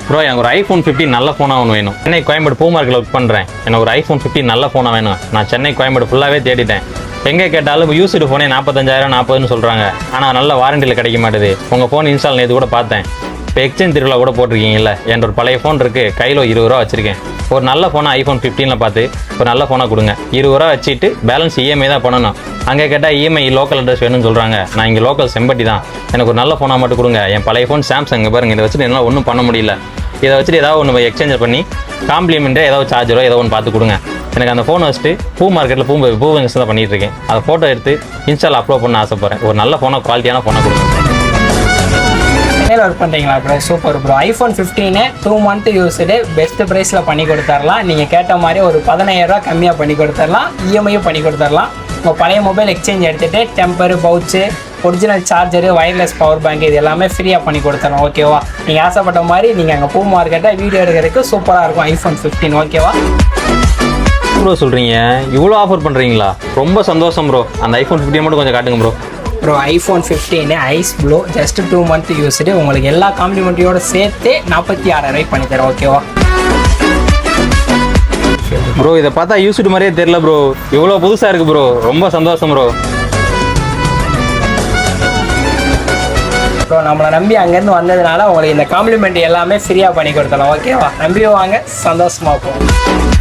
Bro எனக்கு ஒரு iPhone 15 நல்ல ஃபோனாக ஒன்று வேணும். சென்னை கோயம்பேடு பூ மார்க்கில் ஒர்க் பண்ணுறேன். எனக்கு ஒரு ஐஃபோன் 15 நல்ல ஃபோனாக வேணும். நான் சென்னை கோயம்பேடு ஃபுல்லாகவே தேடிட்டேன். எங்கே கேட்டாலும் யூஸ்டு ஃபோனே 45,000 40ன்னு சொல்கிறாங்க. ஆனால் நல்ல வாரண்டியில் கிடைக்க மாட்டேது. உங்கள் ஃபோன் இன்ஸ்டால் நேற்று கூட பார்த்தேன். இப்போ எக்ஸ்சேஞ்ச் திருவிழா கூட போட்டிருக்கீங்கல்ல. என்கிட்ட ஒரு பழைய ஃபோன் இருக்குது, கையில் 20 ரூபா வச்சுருக்கேன். ஒரு நல்ல ஃபோனாக ஐஃபோன் 15 பார்த்து ஒரு நல்ல ஃபோனாக கொடுங்க. 20 ரூபா வச்சுட்டு பேலன்ஸ் இஎம்ஐ தான் பண்ணணும். அங்கே கேட்டால் இஎம்ஐ லோக்கல் அட்ரஸ் வேணும்னு சொல்கிறாங்க. நான் இங்கே லோக்கல் செம்பட்டி தான். எனக்கு ஒரு நல்ல ஃபோனாக மட்டும் கொடுங்க. என் பழைய ஃபோன் சாம்சங் பாருங்கள், இதை வச்சுட்டு என்னால் ஒன்றும் பண்ண முடியல. இதை வச்சுட்டு ஏதாவது ஒன்று எக்ஸ்சேஞ்ச் பண்ணி காம்ப்ளிமெண்ட்டாக ஏதாவது சார்ஜரோ ஏதோ ஒன்று பார்த்து கொடுங்க. எனக்கு அந்த ஃபோனை வச்சுட்டு பூ மார்க்கெட்டில் பூ தான் பண்ணிகிட்டு இருக்கேன். அதை ஃபோட்டோ எடுத்து இன்ஸ்டால் அப்லோட் பண்ண ஆசைப்பட்றேன். ஒரு நல்ல ஃபோனாக குவாலிட்டியான ஃபோனாக கொடுங்க. சென்னையில் ஒர்க் பண்ணுறீங்களா bro? Super bro. IPhone 15 2 month used best ப்ரைஸில் பண்ணி கொடுத்துர்லாம். நீங்கள் கேட்ட மாதிரி ஒரு 15,000 ரூபா கம்மியாக பண்ணி கொடுத்துர்லாம். இஎம்ஐயும் பண்ணி கொடுத்துர்லாம். உங்கள் பழைய மொபைல் எக்ஸ்சேஞ்ச் எடுத்துகிட்டு டெம்பரு, pouch, original charger, wireless power bank இது எல்லாமே ஃப்ரீயாக பண்ணி கொடுத்துறோம். ஓகேவா? நீங்கள் ஆசைப்பட்ட மாதிரி நீங்கள் அங்கே பூ மார்க்கெட்டை வீடியோ எடுக்கிறதுக்கு சூப்பராக இருக்கும் ஐஃபோன் 15. ஓகேவா ப்ரோ? சொல்கிறீங்க இவ்வளோ ஆஃபர் பண்ணுறீங்களா? ரொம்ப சந்தோஷம் ப்ரோ. அந்த ஐஃபோன் 15 மட்டும் கொஞ்சம் காட்டுங்க bro. Bro iPhone 15 ice blue just 2 month used. உங்களுக்கு எல்லா காம்ப்ளிமெண்ட்டியோடு சேர்த்து 46,000 ரூபாய்க்கு பண்ணி தரோம். ஓகேவா ப்ரோ? இதை பார்த்தா யூஸ்டு மாதிரியே தெரியல ப்ரோ. இவ்வளோ புதுசாக இருக்குது ப்ரோ. ரொம்ப சந்தோஷம் ப்ரோ. ப்ரோ நம்மளை நம்பி அங்கேருந்து வந்ததுனால உங்களுக்கு இந்த காம்ப்ளிமெண்ட் எல்லாமே ஃப்ரீயாக பண்ணி கொடுத்தலாம். ஓகேவா? நம்பி வாங்க, சந்தோஷமாக போகும்.